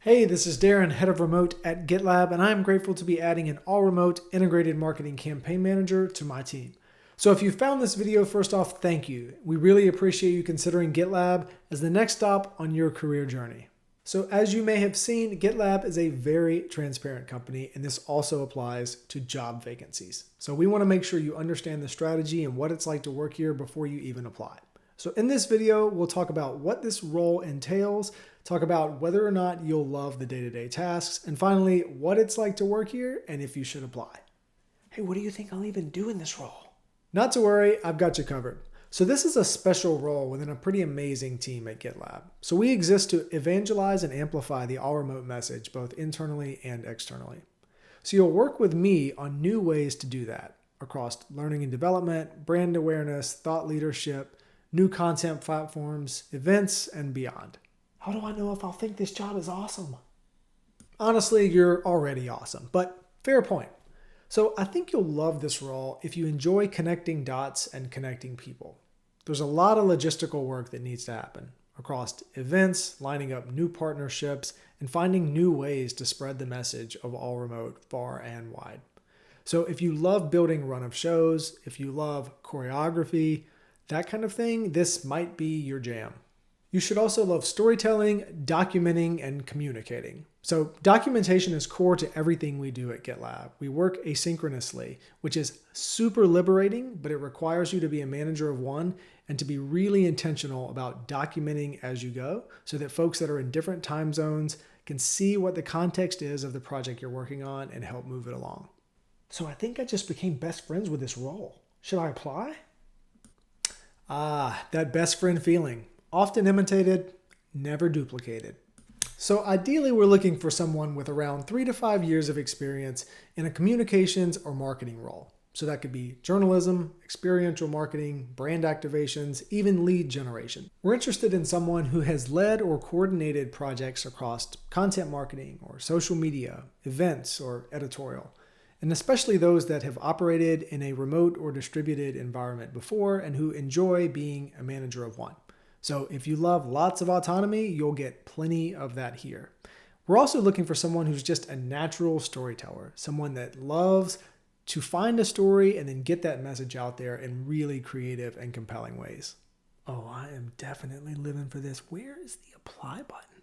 Hey, this is Darren, head of remote at GitLab, and I'm grateful to be adding an all-remote integrated marketing campaign manager to my team. So if you found this video, first off, thank you. We really appreciate you considering GitLab as the next stop on your career journey. So as you may have seen, GitLab is a very transparent company, and this also applies to job vacancies. So we want to make sure you understand the strategy and what it's like to work here before you even apply. So in this video, we'll talk about what this role entails, talk about whether or not you'll love the day-to-day tasks, and finally, what it's like to work here and if you should apply. Hey, what do you think I'll even do in this role? Not to worry, I've got you covered. So this is a special role within a pretty amazing team at GitLab. So we exist to evangelize and amplify the all-remote message, both internally and externally. So you'll work with me on new ways to do that across learning and development, brand awareness, thought leadership, new content platforms, events, and beyond. How do I know if I'll think this job is awesome? Honestly, you're already awesome, but fair point. So I think you'll love this role if you enjoy connecting dots and connecting people. There's a lot of logistical work that needs to happen across events, lining up new partnerships, and finding new ways to spread the message of all remote far and wide. So if you love building run-of shows, if you love choreography, that kind of thing, this might be your jam. You should also love storytelling, documenting, and communicating. So documentation is core to everything we do at GitLab. We work asynchronously, which is super liberating, but it requires you to be a manager of one and to be really intentional about documenting as you go so that folks that are in different time zones can see what the context is of the project you're working on and help move it along. So I think I just became best friends with this role. Should I apply? That best friend feeling. Often imitated, never duplicated. So ideally, we're looking for someone with around 3 to 5 years of experience in a communications or marketing role. So that could be journalism, experiential marketing, brand activations, even lead generation. We're interested in someone who has led or coordinated projects across content marketing or social media, events, or editorial. And especially those that have operated in a remote or distributed environment before and who enjoy being a manager of one. So if you love lots of autonomy, you'll get plenty of that here. We're also looking for someone who's just a natural storyteller, someone that loves to find a story and then get that message out there in really creative and compelling ways. Oh, I am definitely living for this. Where is the apply button?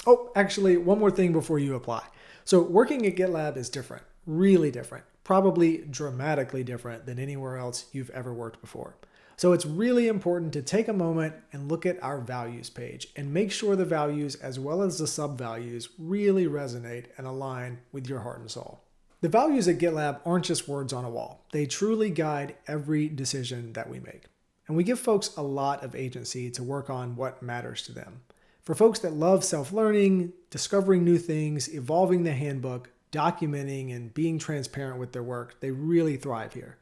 Oh, actually, one more thing before you apply. So working at GitLab is different. Really different, probably dramatically different than anywhere else you've ever worked before. So it's really important to take a moment and look at our values page and make sure the values as well as the sub-values really resonate and align with your heart and soul. The values at GitLab aren't just words on a wall. They truly guide every decision that we make. And we give folks a lot of agency to work on what matters to them. For folks that love self-learning, discovering new things, evolving the handbook, documenting and being transparent with their work, they really thrive here.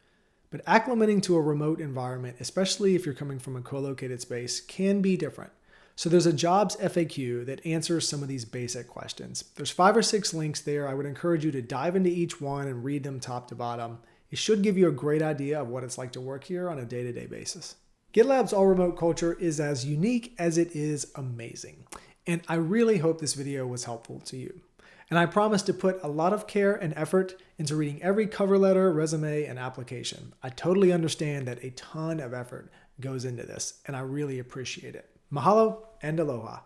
But acclimating to a remote environment, especially if you're coming from a co-located space, can be different. So there's a jobs FAQ that answers some of these basic questions. There's 5 or 6 links there. I would encourage you to dive into each one and read them top to bottom. It should give you a great idea of what it's like to work here on a day-to-day basis. GitLab's all-remote culture is as unique as it is amazing. And I really hope this video was helpful to you. And I promise to put a lot of care and effort into reading every cover letter, resume, and application. I totally understand that a ton of effort goes into this, and I really appreciate it. Mahalo and aloha.